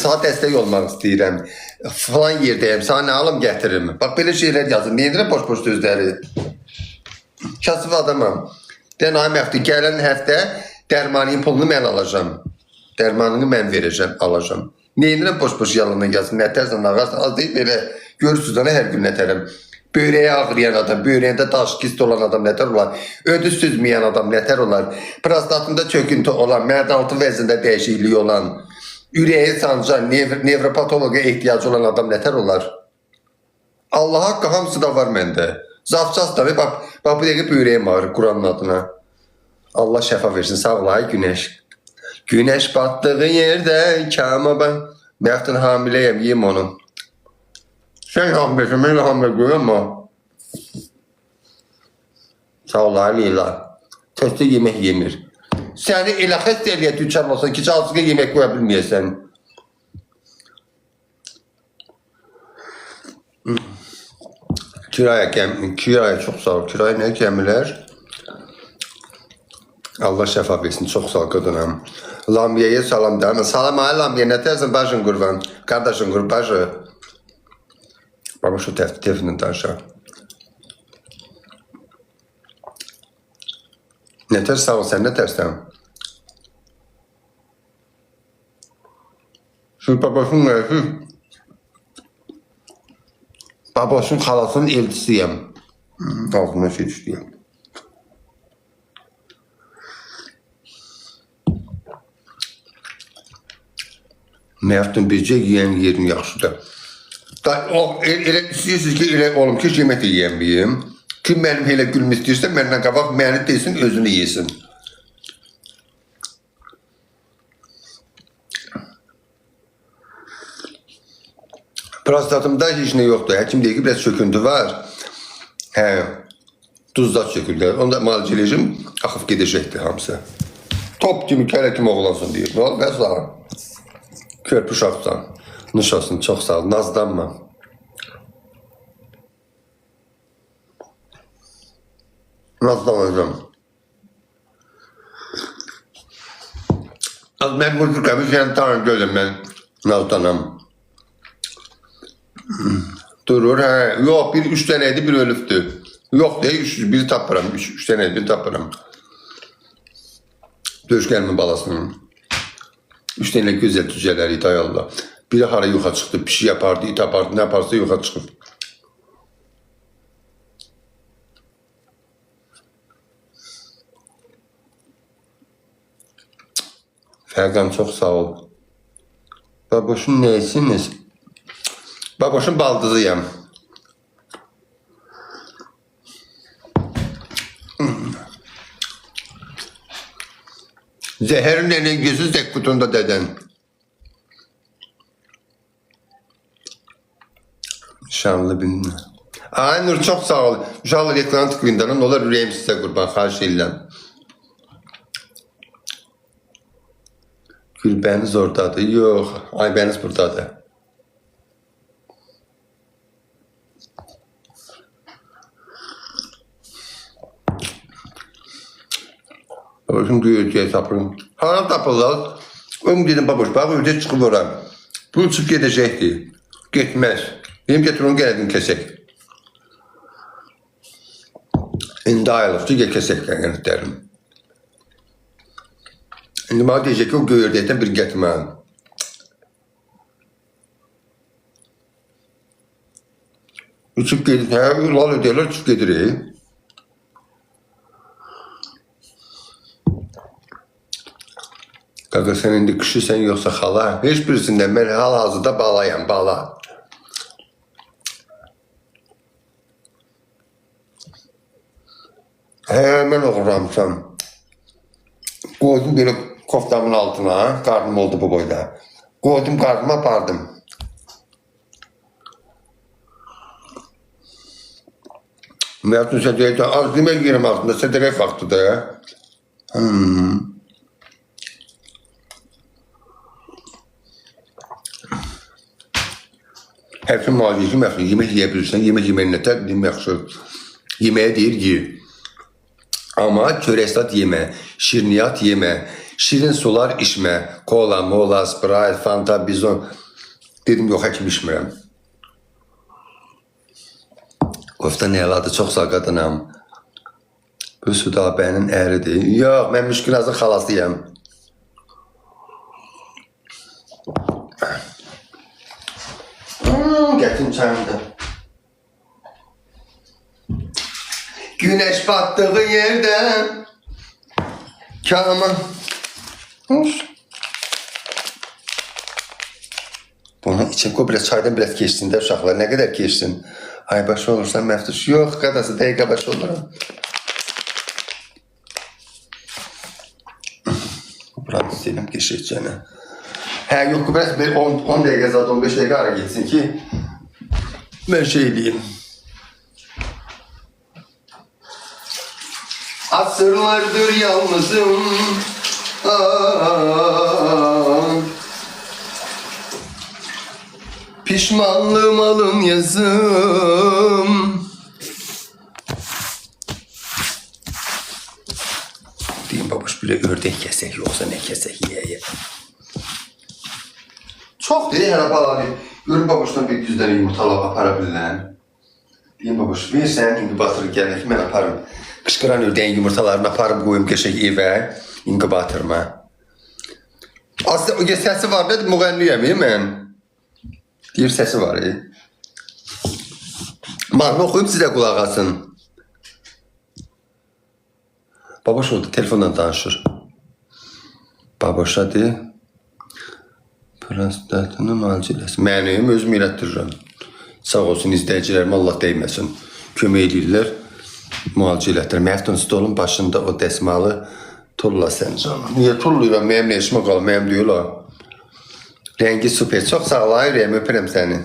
sana dəstək olmaq istəyirəm. Falan yerdəyəm, sana nə alım gətiririm. Bax, belə şeylər yazın. Neyidirəm boş-boş sözləri? Kasıb adamam. Deyən, ay məfti, gələn həftə dərmanın pulunu mən alacağım. Dərmanını mən verəcəm, alacağım. Neyidirəm boş-boş yalandan yazın. Nətərsən, ağarsın, az deyil belə. Görürsünüz, ana hər gün nətərəm. Böreğe ağrıyan adam, böreğinde taş kist olan adam neter olar? Ödü süzmeyen adam neter olar? Prostatında çöküntü olan, mərdaltı vəzində dəyişikliyi olan, ürəyi sancan, nevropatologa ehtiyacı olan adam neter olar? Allah haqqı hamısı da var məndə. Zafças tabi, bax bu dəqiqə böreğim ağrır Quranın adına. Allah şəfa versin, sağ ol ay güneş. Güneş battığı yerde kâma ben. Məftin hamileyim, yiyeyim onu. Sen hamlesin, ben hamle koyuyorum mu? Sağ ol Leyla. Testi yemek yemir. Seni elə xəst eləyə tüçar olsan ki, çalsıqa yemek koya bilməyəsən. Kiraya çok sağ ol. Kiraya ne gəmilər? Allah şəfa versin, çok sağ ol qadınım. Lamiyeye salam da. Salam ay Lamiye, ne tersin başın qurban? Kardeşin qurbaşı. Baba şu telefonun danışa. Ne ters sağ ol, sen ne tersen? Şu babasının neresi? Babasının halasının elçisiyim. Ağzına şey düştüyüm. Məftin bircə yiyən yerin yaxşıdır. İstəyirsiniz ki, elə olum ki, yemək də yiyəməyim. Kim mənim elə gülüm istəyirsə, məndən qabaq məni desin, özünü yesin. Prostatımda heç nə yoxdur. Həkim deyir ki, biraz çöküntü var. Duzda çöküntü. Onda müalicələyəcəm, axıb gedəcəkdir hamısı. Top kimi, kələ kimi oğlansın deyir. Ne oldu? Bəs var. Körpü uşaqsan. Nuş olsun, çok sağ ol. Nazlanma. Nazlanacağım. Az ben bu türkəmi sen tanrı gözüm ben nazlanam. Durur, yok bir 3 taneydi bir ölüftü. Yok diye biri tapıram, 3 taneydi bir tapıram. Döş gelme balasının. 3 tane güzel tücələri itay Allah. Biri hara yuxa çıxdı, bir şey yapardı, it yapardı, ne yaparsa yuxa çıxıb. Fərqan çox sağ ol. Baboşun neyisiniz? Baboşun baldızıyam. Zəhərin elin gözü zək kutunda dədən. Şanlı bilmem. Ay Nur çok sağ ol. Uşaqlar ekran tıklayındanın olar ürəyim sizə qurban, xahiş edirəm. Gülbəniz oradadır. Yox, Aybəniz buradadır. Babacım göyürtüyə tapırım. Hara tapırlar? Oğlum dedim baboş, bax ödə çıxıb oram. Bu çıxıb gedəcəkdir. Getməz. Benim getir onu geledim kesek. İndi ayrılıqçı gel kesek derim. İndi bana diyecek ki o göyürdeyden bir getirmem. Uçup gelir, lal ödeyler uçup gelir. Qaqa sen indi kişi sen yoksa xala. Heç birisindən mən hal-hazırda balayam, bala. Mən oğurlamışam. Koydum böyle koftamın altına, karnım oldu bu boyda. Koydum karnıma apardım. Mərtun sədəyə az demək yerim altında, sədəqə faktı da ya. Hepsi maliyeti məxsul, yemək yiyebilirsən, yemək yeməyin nətər, məxsul. Yeməyə deyir, yiyir. Ama çörestat yeme, şirniyat yeme, Şirin sular içmə. Kola, mola, Sprite, Fanta, Bizon. Dedim, yox, həkim içmirəm. Qofta nə əladır, çox sağ qadınam. Bu Südabənin əridir. Yox, mən Müşkünazın xalasıyam. Gətirim çayımda. Güneş battığı yerde Kama. Bunu içim koy biraz çaydan biraz geçsin de uşaqlar. Ne kadar geçsin? Ay başı olursan məftuş. Yox, qadası dəqiqə başı olurum. Buranı istəyirəm geçəcəyini. Hə, yox, biraz bir 10 dəqiqə zat 15 dəqiqə ara geçsin ki mən şey edeyim. Asırlardır yalnızım. Pişmanlığım alın yazım. Diyeyim babuş bile ördek kesek yoksa ne kesek ye. Çok değil herhalde abi. Görün babuştan bir 100 tane yumurtalar aparabilirler. Diyeyim babuş versen inkubatörü gelmek ben aparım. Kışkıran ördeğin yumurtalarını aparım koyayım geçek eve. İnkubatörüme. Aslında o sesi var dedi müğenniyem ben. Bir sesi var. Mahnı okuyup size kulak asın. Baboş oldu, telefondan danışır. Baboş hadi. Prostatını malciləsin. Mənim özüm elətdirirəm. Sağ olsun izləyicilərim, Allah değməsin. Kömək edirlər. Müalicə elətdirir. Məftun stolun başında o dəsmalı tulla sən canım. Niyə tulluyuram? Mənim nə işimə qalır? Mənim deyirlər. Rengi süper. Çox sağlayır, öpürəm səni.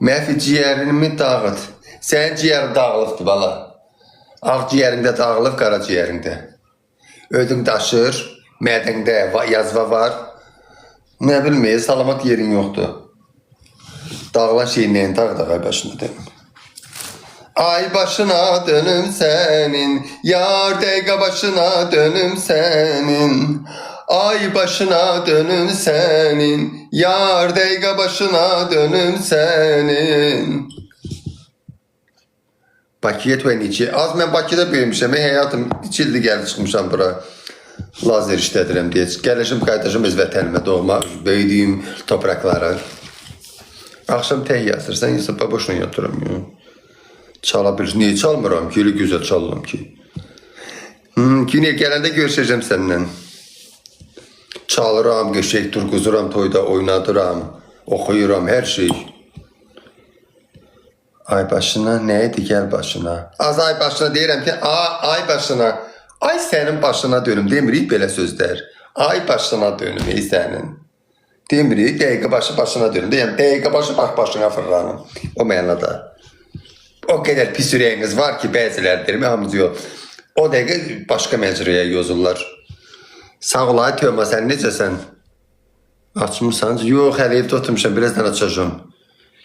Məfi ciyərini dağıt. Sənin ciyərin dağılıbdır bala. Ağ ciyərində dağılıb, qara ciyərində. Ödün daşır, mədəndə yazva var. Nə bilməyə, salamat yerin yoxdur. Dağılan şeyin nəyin dağ ay başına dönüm. Ay başına dönüm sənin, yar dəqiqə başına dönüm sənin. Ay başına dönüm sənin, yar dəqiqə başına dönüm sənin. Bakıya tüvənici. Az mən Bakıda böyümüşəm. Həyatım 2 ildir gəlib çıxmışam bura. Lazer işlədirəm deyə. Gəlişim, qaydaşım öz vətənimə doğma, böyüdüyüm topraklara. Axşam tək yazırsan, yoxsa boşuna yatıram. Çala bilir. Niyə çalmıram ki? Elə gözəl çalıram ki. Günə gələndə görüşəcəm səndən. Çalıram, qəşək turquzuram, toyda oynadıram, oxuyuram, hər şey. Ay başına neydi gel başına. Az ay başına deyirəm ki, ay başına. Ay sənin başına dönüm demirik belə sözlər. Ay başına dönüm ey sənin. Demirik dəqiqə başı başına dönüm. Yəni dəqiqə başı bax başına fırlanım. O mənada. O qədər pis ürəyiniz var ki bəziləri deyirəm, hamısı yox. O dəqiqə başqa məcrəyə yozurlar. Sağ ol ay Tövma, sən necəsən? Açmırsan? Yox, hələ evdə oturmuşam, birazdan açacağım.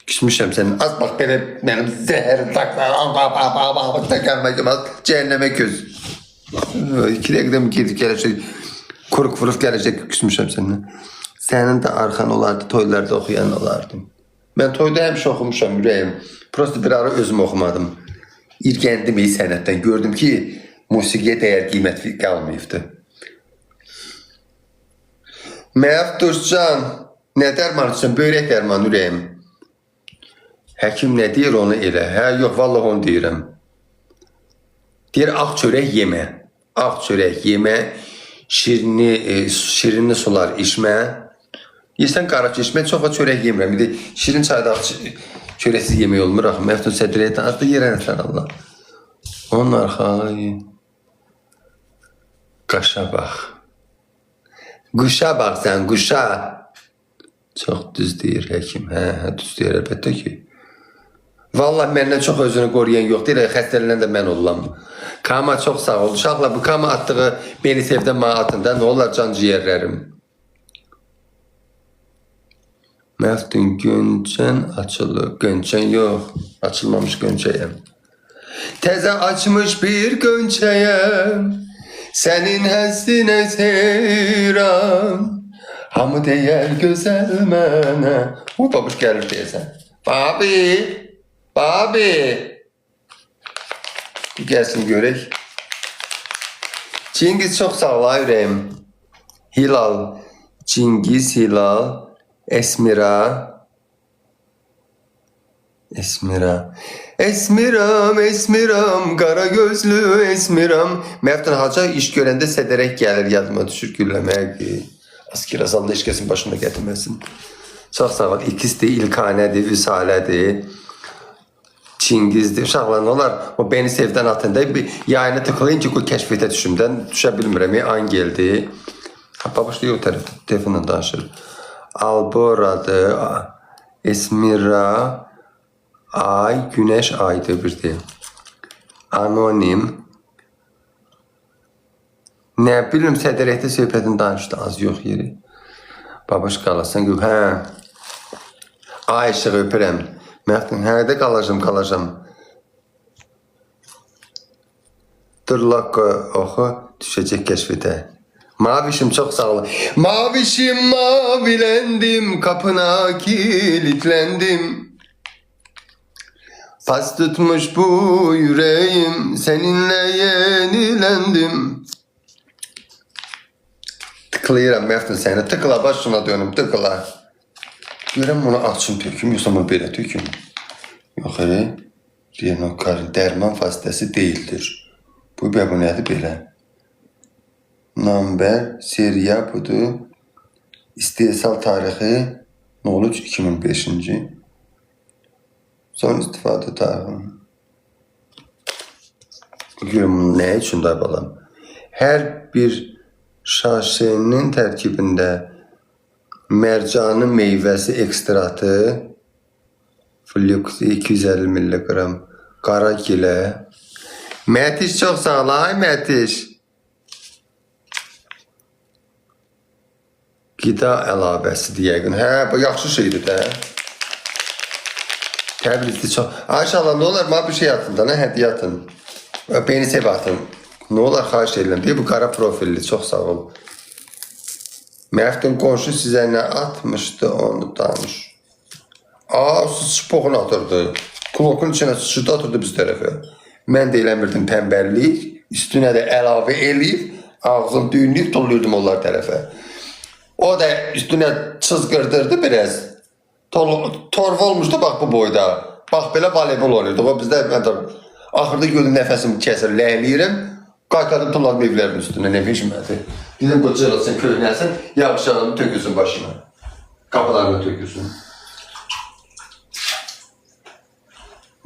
Küsmüşəm sənin. Az bax belə mənim zəhərim taklar, cəhənnəmə göz. 2 dəqiqədən girdik, gələcək, quruk vurub gələcək, küsmüşəm səndən. Sənin də arxan olardı, toylarda oxuyan olardım. Mən toyda həmişə oxumuşam, ürəyim. Prosto bir ara özüm oxumadım. İrgəndim sənətdən, gördüm ki, musiqiyə dəyər qiymət qalmayıbdı. Məfdurcan, nə dərman üçün? Böyrək dərman ürəyim. Həkim nə deyir onu elə? Hə, yox, vallahi onu deyirəm. Deyir, ağ çörək yemə. Ağ çörək yemə, şirinli sular içmə. Yesen qaraç içmə, çox çörək yemirəm. Bir də şirin çayda çörəksiz yemək olmur. Məftun sədriyyətən az da yerən sən Allah. Onun arxayı. Qaşa bax. Quşa bax sən, quşa. Çox düz deyir həkim. Hə, düz deyir əlbəttə ki. Vallahi məndən çox özünü qoruyan yoxdur. Xəstələnən də mən olam. Kama çox sağ ol. Uşaqla bu Kama atdığı beni sevdən mənə atında nə olar can ciyərlərim. Məftun Gönçən açılır. Gönçən yox. Açılmamış Gönçəyəm. Təzə açmış bir Gönçəyəm. Senin həssinə seyran, hamı deyər gözəl mənə. Babuş gəlir deyəsən. Babi, Babi. Gəlsin görək. Cengiz çox sağ ol ürəyim. Hilal, Cengiz, Hilal, Esmira. Esmiram, qara gözlü Esmiram. Məftan Hacı iş görəndə sədərək gəlir, yadıma düşür gülləmək. Askirasan da iş kəsin başına gətirməsin. Çox sağ ol. İkisi İlkanədir, Vüsalədir. Çingizdir. Uşaqlar, ne olar? O beni sevdən atında yayını tıklayın ki, kəşfiyyətə düşümdən düşə bilmirəm. Angeldir. Babuş deyil o tərəfdə, telefonla danışır. Alboradır, Esmira, Ay, Güneş aydır bir deyil. Anonim. Nə bilim, sədərəkdə söhbətin danışdı, az yox yeri. Babuş qalasan, hə. Ay, işıq öpürəm. Məxtin, hərdə qalacam. Dur, lakka, oxu, düşəcək kəşfiyyətə. Mavişim çok sağ ol. Mavişim mavilendim, kapına kilitlendim. Pas tutmuş bu yüreğim, seninle yenilendim. Tıklayıram Məftin səni, tıkla başına dönüm, tıkla. Görəm bunu açım töküm, yoxsa bunu belə töküm. Yox, Renokarin dərman vasitəsi deyildir. Bu nədir belə? Number, seriya budur. İstehsal tarihi 03-2005. Son istifadə tarihi. Görüm bunu nə üçün də balam? Hər bir şaşenin tərkibində mərcanın meyvəsi ekstratı, fluksi 250 mg, qara gilə. Mətiş çox sağ ol, ay Mətiş. Qida əlavəsidir yəqin. Hə, bu yaxşı şeydir də. Təbrizli çox. Ayşəallah, nə olar? Mənə bir şey atın da, nə hədiyyə atın. Beni sev atın. Nə olar, xahiş edirəm. Bu qara profilli, çox sağ ol. Məftin qonşu sizə nə atmışdı, onu danış. Spoğunu atırdı. Klokun içinə sıçırdı, atırdı biz tərəfə. Mən də eləmirdim tənbəllik. Üstünə də əlavə eləyib, ağzım düyünləyib, doldurdum onlar tərəfə. O da üstünə çızgırdırdı biraz. Torva olmuşdu bax bu boyda. Bax belə voleybol oynayırdı. O bizdə axırda gördüm nəfəsim kəsir, ləhliyirəm. Qayqadım tulladım evlərin üstünə, nə peşmədi. Dedim qoca olsun, köynəlsin, yağışlarını tökülsün başına. Qapılarını tökülsün.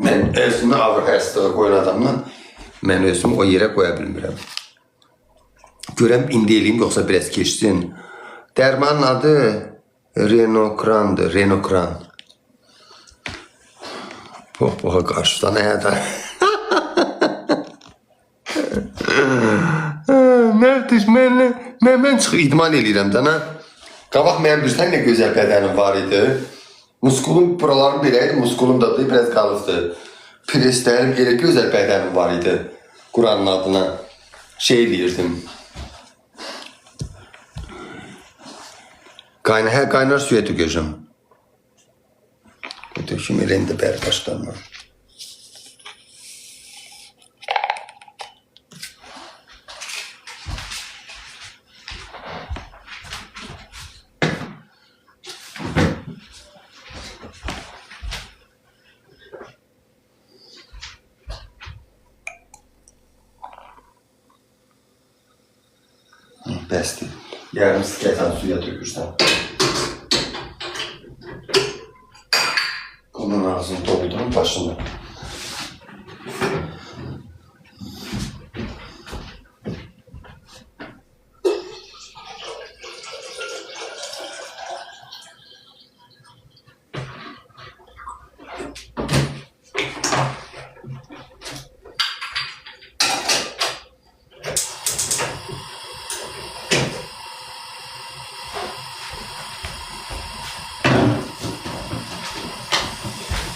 Mən özümü ağır həstəyə qoyan adamdan mən özümü o yerə qoya bilmirəm. Görəm indi eləyim, yoxsa biraz keçsin. Dərmanın adı Renokrandır, Renokran. Poxa qarşıdan həyədə. Nərdiş, mən çıxır, idman eləyirəm dana. Qabaq mənim bir tane gözəl bədənim var idi. Muskulum, buralarım belə idi, muskulum da biraz qalıqdı. Preslərim, elə gözəl bədənim var idi. Quranın adına şey eləyirdim. Qaynar suya tökəcəm. Töküm elə indi bəri başlarına. Bəsdir. Yarım stəkan suya tökürsən. Bunun ağzını doldurun başını.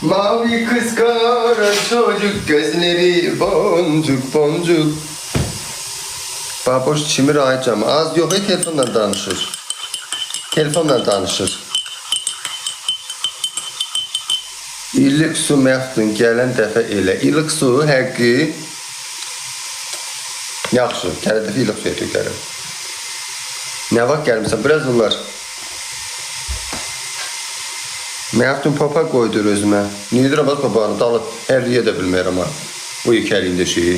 Mavi kız kara çocuk, gözleri boncuk boncuk. Baboş çimir aycam. Az yox, telefonla danışır. Telefonla danışır. İllik su məxdun gələn dəfə elə. İllik su həqqi yaxşı. Gələn dəfə illik suya tökərəm. Nə vaxt gəlmişsən? Biraz olar. Məxdun papa qoydur özümə. Niyə deyirəm papanı dalıb hər yeyə də bilməyirəm ha. Bu ikəliyində şeyi.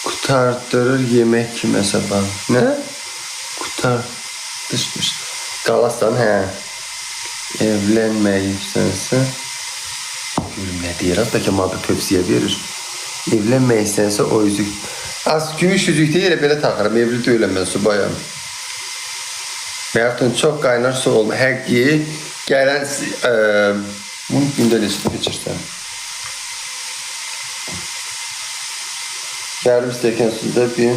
Kurtardırır yemək kiməsə bax. Nə? Kurtardışmış. Qalasan, hə. Evlənməyirsənsə görüm nə deyir, hatta ki maddə tövsiyə verir. Evlənməyirsənsə o üzük. Az gümüş üzük deyir, belə taxırım. Evli deyiləm mən, subayam. Məxdun çox qaynar su olma. Həqqi gələn bunu gündə neçə keçirsən. Yarım stəkan suda bir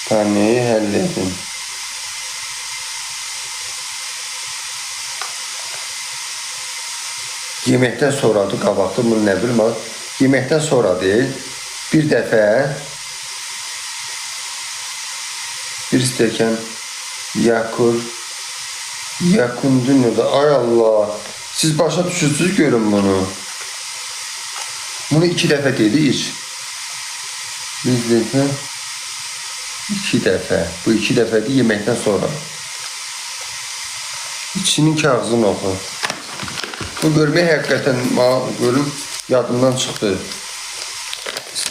taneyi həll edin. Yeməkdən sonradır, qabaqdır, bunu nə bilim, yeməkdən sonradır, bir dəfə bir stəkan yakundunyoda, ay Allah, siz başa düşürsünüz, görün bunu. Bunu 2 dəfə dedi, iç. Bir dəfə, 2 dəfə, bu 2 dəfədir yeməkdən sonra. İçinin kağızını oxu. Bu görmək həqiqətən görüm yadımdan çıxdı.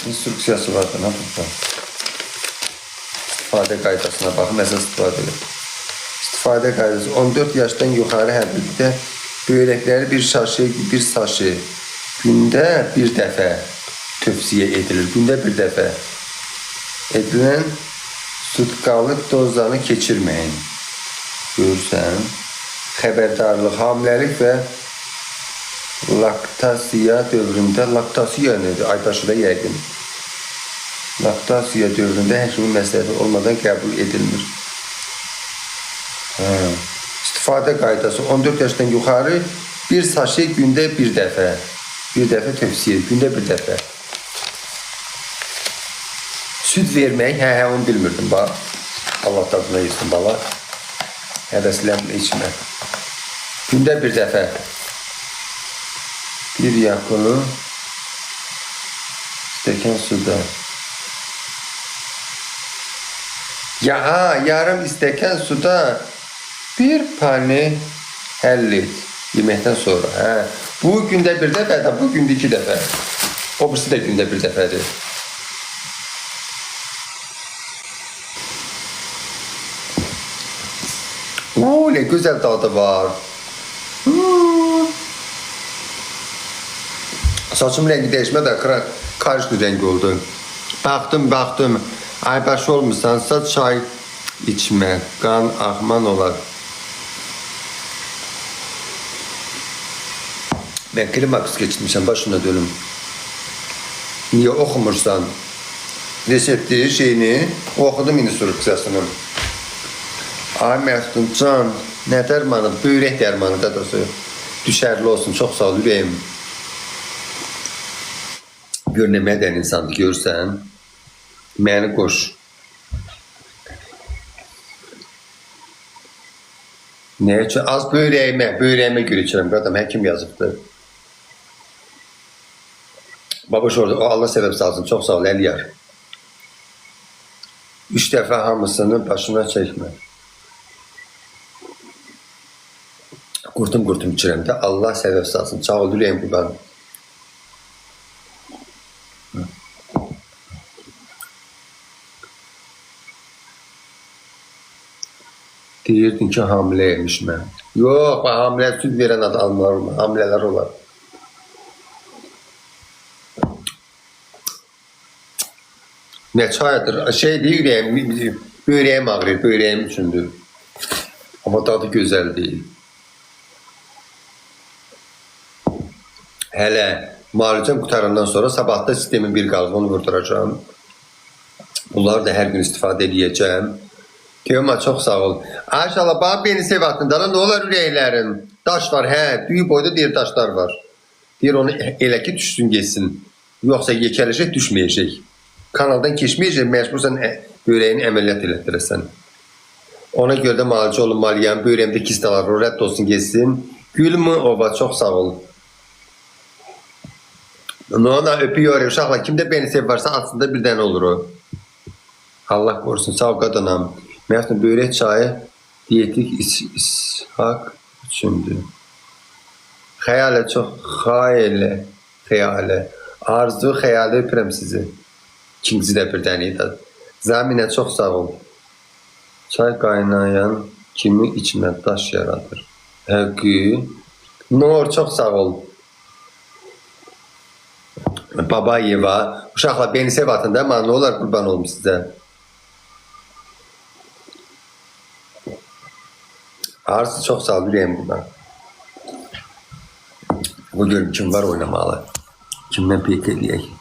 İnstruksiyası var da, nə burada? İstifadə qaydasına baxın, nəsə istifadə edir. İstifadə qaydası 14 yaşdan yuxarı həbibdə böyrəkləri bir saşı gündə bir dəfə tövsiyə edilir. Gündə bir dəfə edilən sutkalıq dozlarını keçirməyin. Görürsən, xəbərdarlıq, hamiləlik və laktasiya dövründə, laktasiya nədir? Aybaşıda yəqin. Laktasiya dövründə həkimin məsləhəti olmadan qəbul edilmir. İstifadə qaydası 14 yaşdan yuxarı bir saşı gündə bir dəfə. Bir dəfə tövsiyə, gündə bir dəfə. Süd vermək, onu bilmirdim, bax. Allah tadına yesin, bala. Həvəslənmə, içmə. Gündə bir dəfə. Bir yakını stəkan suda. Yarım stəkan suda bir pane həll et. Yeməkdən sonra. Bu gündə bir dəfə, bu gündə 2 dəfə. O birisi də gündə bir dəfədir. Ne güzel tadı var. Saçım rengi değişmedi, karıştı renk oldu. Baktım. Aybaş olmuşsansa çay içme, kan ahman olar. Ben klimax geçirmişim, başına dönüm. Niye okumursan? Resepti şeyini okudum instruksiyasını. Ay Məxdun can, nə dərmanı? Böyrək dərmanı da doğrusu. Düşərli olsun, çox sağ ol, ürəyim. Gör nə mədən insandır, görsən. Məni qoş. Nə üçün? Az böyrəyimə görə içirəm. Qadam, həkim yazıbdır. Baboş orada, o Allah səbəb salsın, çox sağ ol, Əliyar. 3 dəfə hamısını başına çəkmə. Qurtum içirəm də, Allah səbəb salsın, çağ ol, ürəyim qurbanım. Deyirdin ki, hamiləymiş mən. Yox, hamilə süd verən adamlar olmaz, hamilələr olar. Nə çayıdır, şey deyir, böyrəyim ağrıyır, böyrəyim üçündür. Amma dadı gözəl deyil. Hələ müalicəm qutarandan sonra sabahda sistemin bir qalıb, onu vurduracağım. Bunları da hər gün istifadə edəcəm. Teoma, çox sağ ol. Ayşallah, bana beni sev hattında, nə olar ürəklərin? Daş var, düyü boyda deyir daşlar var. Deyir onu elə ki düşsün geçsin. Yoxsa yekələcək, düşməyəcək. kanaldan keçməyəcək, məcbursan böreğini əməliyyat elətdirəsən. Ona görə də malıcı olunmalıyam. Böreğimdə kistalar rədd olsun, geçsin. Gülmü ova, çox sağ ol. Nona öpüyor uşaqlar. Kimdə beni sev varsa aslında bir dənə olur o. Allah korusun. Sağ ol qadınam. Məftun börek çayı diyetik ishak üçündür. Xəyalə çox xəyalə. Arzu xəyalə öpürəm sizi. İkinci də bir dənə idi. Zaminə çox sağ ol. Çay qaynayan kimi içmə daş yaradır. Həqi. Nur çox sağ ol. Babayeva. Uşaqlar beni sev atın da. Mən nə olar qurban olum sizə. Arzu çok sağ ol, yüreğim buradan. Bu görüm kim var oynamalı. Kimden pek eləyək.